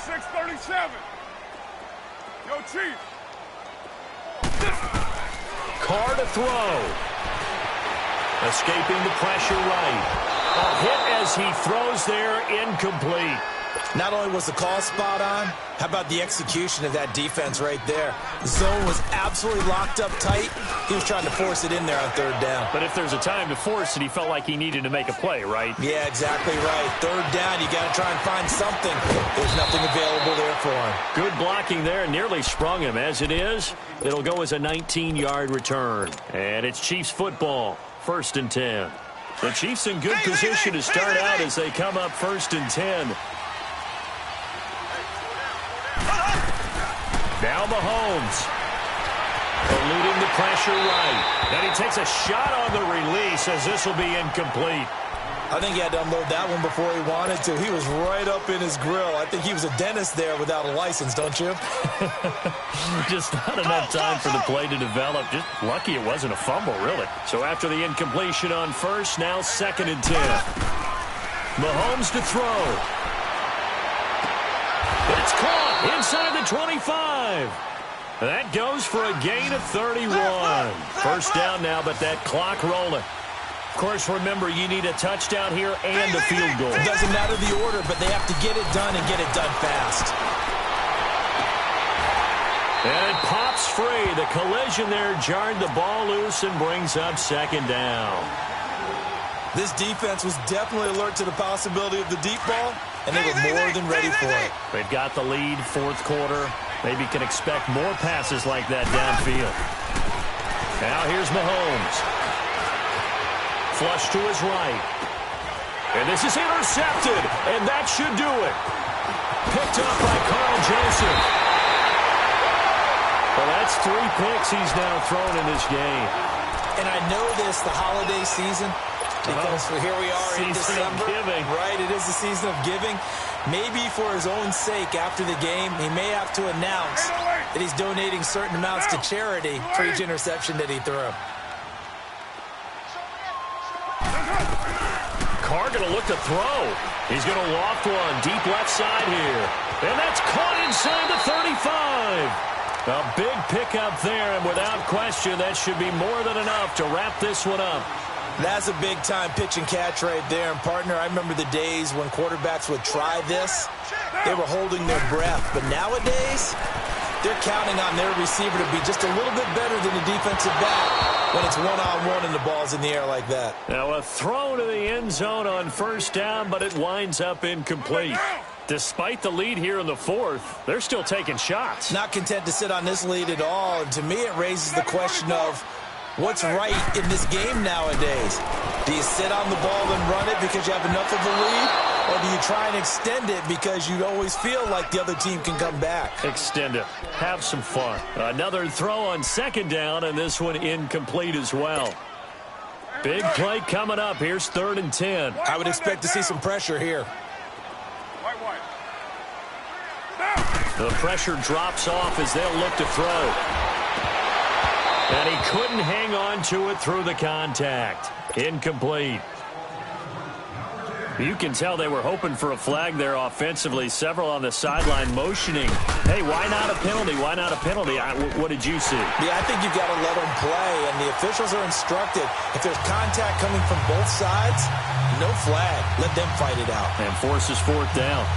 637. Yo, Chief. Carr to throw. Escaping the pressure right. A hit as he throws there, incomplete. Not only was the call spot on, how about the execution of that defense right there? The zone was absolutely locked up tight. He was trying to force it in there on 3rd down. But if there's a time to force it, he felt like he needed to make a play, right? Yeah, exactly right. 3rd down, you got to try and find something. There's nothing available there for him. Good blocking there, nearly sprung him. As it is, it'll go as a 19-yard return. And it's Chiefs football, 1st and 10. The Chiefs in good position to start out as they come up 1st and 10. Now Mahomes. Eluding the pressure right. And he takes a shot on the release as this will be incomplete. I think he had to unload that one before he wanted to. He was right up in his grill. I think he was a dentist there without a license, don't you? Just not enough time for the play to develop. Just lucky it wasn't a fumble, really. So after the incompletion on 1st, now 2nd and 10. Mahomes to throw. It's caught inside the 25. That goes for a gain of 31. 1st down now, but that clock rolling. Of course, remember, you need a touchdown here and a field goal. It doesn't matter the order, but they have to get it done and get it done fast. And it pops free. The collision there jarred the ball loose and brings up 2nd down. This defense was definitely alert to the possibility of the deep ball, and they were more than ready for it. They've got the lead, 4th quarter. Maybe can expect more passes like that downfield. Now here's Mahomes. Flush to his right. And this is intercepted, and that should do it. Picked up by Carl Joseph. Well, that's 3 picks he's now thrown in this game. And I know this, the holiday season, because here we are in December. Giving. Right, it is the season of giving. Maybe for his own sake after the game, he may have to announce that he's donating certain amounts to charity for each interception that he threw. Carr going to look to throw. He's going to loft one deep left side here. And that's caught inside the 35. A big pickup there, and without question, that should be more than enough to wrap this one up. That's a big-time pitch and catch right there. And, partner, I remember the days when quarterbacks would try this. They were holding their breath. But nowadays, they're counting on their receiver to be just a little bit better than the defensive back when it's one-on-one and the ball's in the air like that. Now a throw to the end zone on 1st down, but it winds up incomplete. Despite the lead here in the 4th, they're still taking shots. Not content to sit on this lead at all. And to me, it raises the question of what's right in this game nowadays. Do you sit on the ball and run it because you have enough of a lead? Or do you try and extend it because you always feel like the other team can come back? Extend it. Have some fun. Another throw on 2nd down, and this one incomplete as well. Big play coming up. Here's 3rd and 10. I would expect to see some pressure here. The pressure drops off as they'll look to throw. And he couldn't hang on to it through the contact. Incomplete. You can tell they were hoping for a flag there offensively. Several on the sideline motioning. Hey, why not a penalty? Why not a penalty? What did you see? Yeah, I think you've got to let them play, and the officials are instructed. If there's contact coming from both sides, no flag. Let them fight it out. And forces fourth down.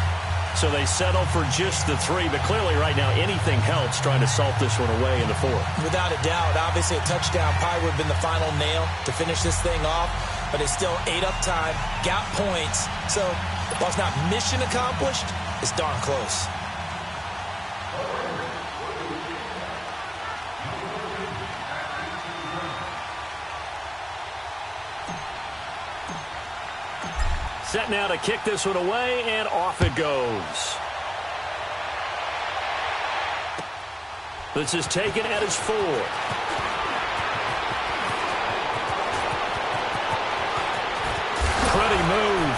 So they settle for just the 3, but clearly right now anything helps trying to salt this one away in the 4th. Without a doubt, obviously a touchdown probably would have been the final nail to finish this thing off, but it's still 8 up time, got points, so while it's not mission accomplished, it's darn close. Set now to kick this one away, and off it goes. This is taken at his 4. Pretty move.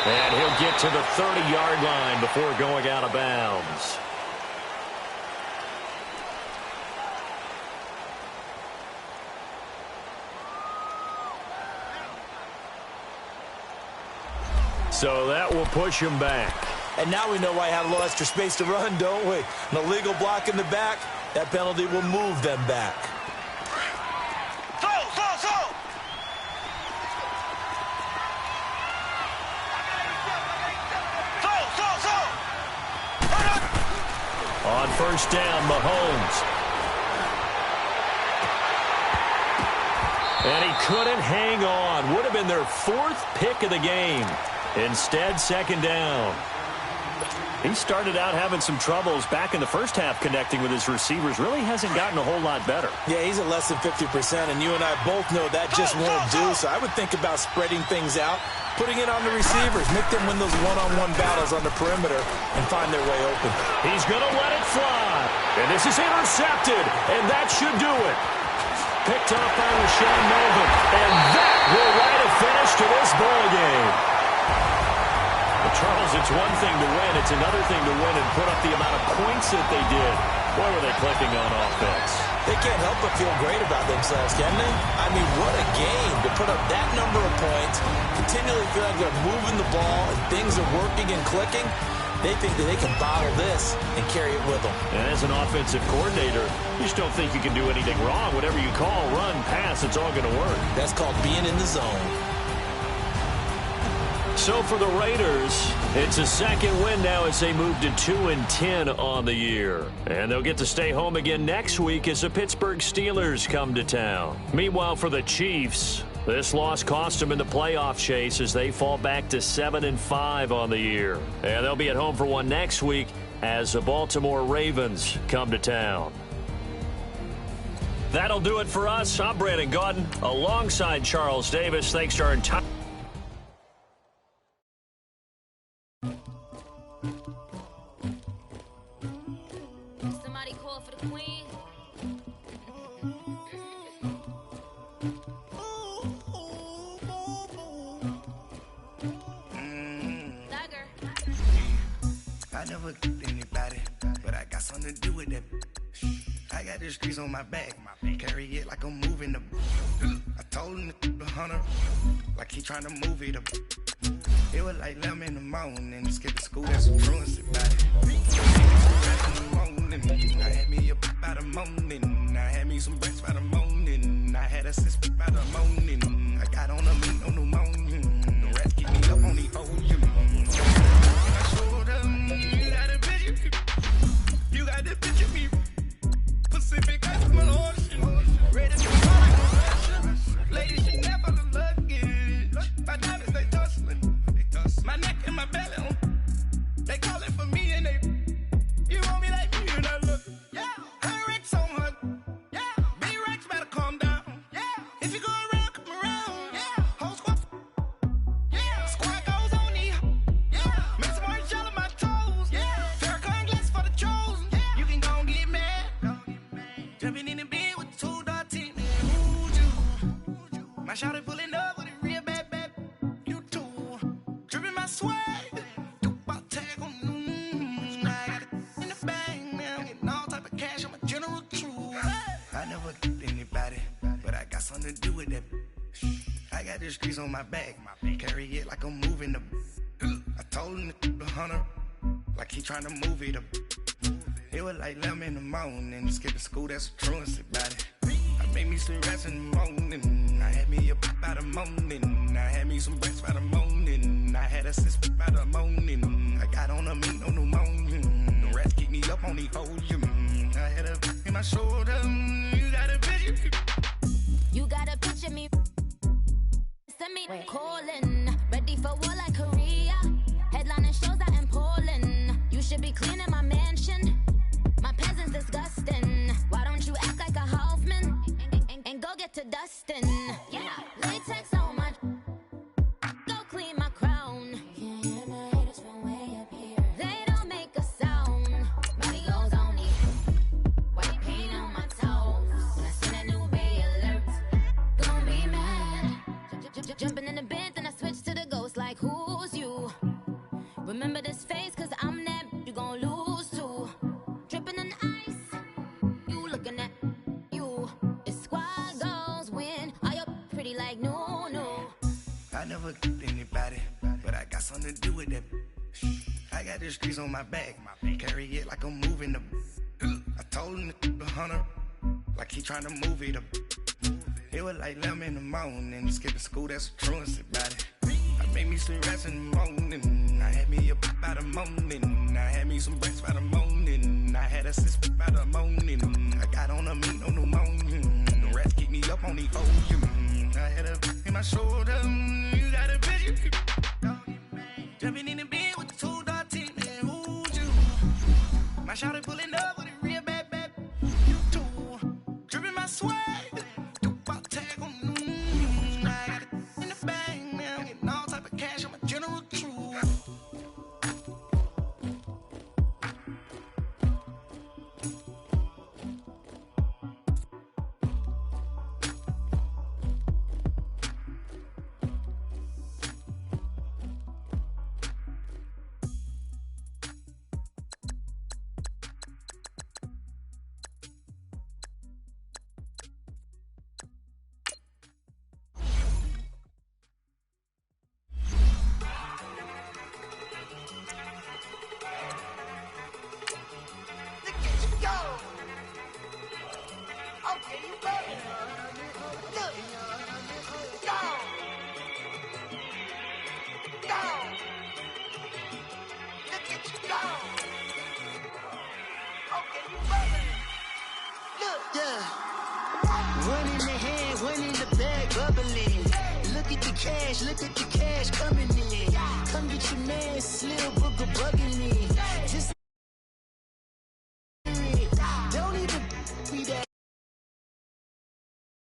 And he'll get to the 30-yard line before going out of bounds. So that will push him back. And now we know why I had a little extra space to run, don't we? An illegal block in the back, that penalty will move them back. On first down, Mahomes. And he couldn't hang on. Would have been their 4th pick of the game. Instead, second down. He started out having some troubles back in the first half connecting with his receivers. Really hasn't gotten a whole lot better. Yeah, he's at less than 50%, and you and I both know that just won't do. So I would think about spreading things out, putting it on the receivers, make them win those one-on-one battles on the perimeter, and find their way open. He's going to let it fly. And this is intercepted, and that should do it. Picked up by Rashawn Melvin, and that will write a finish to this ball game. Charles, it's one thing to win. It's another thing to win and put up the amount of points that they did. Boy, were they clicking on offense. They can't help but feel great about themselves, can they? I mean, what a game to put up that number of points, continually feel like they're moving the ball and things are working and clicking. They think that they can bottle this and carry it with them. And as an offensive coordinator, you just don't think you can do anything wrong. Whatever you call, run, pass, it's all going to work. That's called being in the zone. So for the Raiders, it's a second win now as they move to 2-10 on the year. And they'll get to stay home again next week as the Pittsburgh Steelers come to town. Meanwhile, for the Chiefs, this loss cost them in the playoff chase as they fall back to 7-5 on the year. And they'll be at home for one next week as the Baltimore Ravens come to town. That'll do it for us. I'm Brandon Gaudin alongside Charles Davis. Thanks to our entire... Somebody call for the queen. I never killed anybody, but I got something to do with that. I got the streets on my back, carry it like I'm moving the. I told him to the hunter, like he trying to move it up. It was like 11 in the morning, skipping school, that's what ruins it, buddy. I had me up by the morning, I had me some breakfast by the morning, I had a six by the morning, I got on a meat on the morning, the rest keep me up on the old. You got the picture of me, Pacific ice from an ocean, ready to fall like a Russian. Ladies, she never the luggage. My diamonds, they tussling. My neck and my belly, they calling for me and they, you want me like me and I look, yeah. Her Rex on her, yeah. B-Rex better calm down, yeah. If you go around, come around, yeah. Whole squad, yeah. Squad goes on me, yeah. Make some orange gel on my toes, yeah. Farrakhan glass for the chosen, yeah. You can go and get mad, jumping in the bed with the 2 dot team, my shawty pulling up with a real bad, you too. Dripping my swag, do about tag on, I got it in the bag, man. I'm getting all type of cash, I'm a general true. I never killed anybody, but I got something to do with that. I got the the streets on my back. Carry it like I'm moving the. I told him to 100, like he trying to move it up. It was like 11 in the morning, skipping school, that's a truancy about it. I made me some rest in the morning. I had me a pop by the morning. I had me some breakfast by the morning. I had a sip by the morning. I got on a meat on the morning. The rats keep me up on the volume. I had a in my shoulder. You got a picture. You got a picture me. Send me calling. Ready for war like Korea. Headlining shows out in Poland. You should be cleaning my mansion. My peasants disgusting. Why don't you act like a Hoffman and go get to dustin'? Yeah, latex on my. Go clean my crown. Can't hear my haters from way up here. They don't make a sound. Money goes on me. White paint on my toes. When I send a new Bay alert, gon' be mad. Jumping in the bed, then I switch to the ghost like who's you? Remember this face, cause I'm that you gon' lose too. Dripping in ice, you looking at you. It's squad goals win. Are you pretty like no? I never killed anybody, but I got something to do with that. I got the streets on my back, carry it like I'm moving the. I told him to 100, like he trying to move it up. It was like 11 in the morning, skipping school, that's a truancy about it. I made me some rest in the morning. I had me a pop by the morning. I had me some breakfast by the morning. I had a sip by the morning. I got on a meat on the morning. The rats keep me up on the volume. I had a in my shoulder. You got a picture. Jumping in the bed with the 2 dot team. Man, who'd you? My shawty put